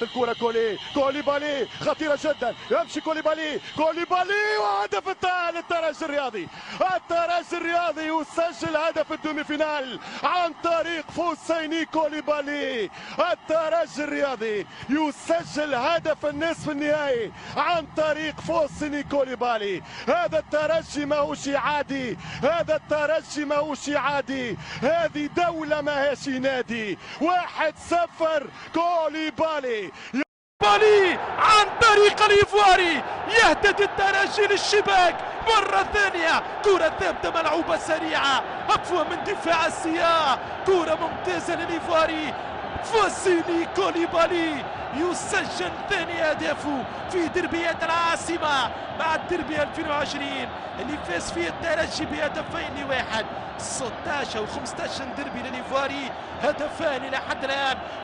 الكرة كوليبالي خطيرة جدا، يمشي كوليبالي وهدف انتهى للترجي الرياضي. الترجي الرياضي يسجل هدف الدومي فينال عن طريق فوسيني كوليبالي. الترجي الرياضي يسجل هدف النصف النهائي عن طريق فوسيني كوليبالي. هذا الترجي ماهوش عادي، هذا الترجي ماهوش عادي، هذه دولة ماهيش نادي. 1-0 كوليبالي عن طريق الإيفواري يهدد الترجي للشباك مرة ثانية. كرة ثابتة ملعوبة سريعة أقوى من دفاع السياح. كرة ممتازة للإيفواري. فوسيني كوليبالي يسجل ثاني أهدافه في دربيات العاصمة مع الدربي 2020 اللي فاز فيه الترجي بهدفين لواحد. 16 و 15 دربي للإيفواري، هدفان إلى حد الآن.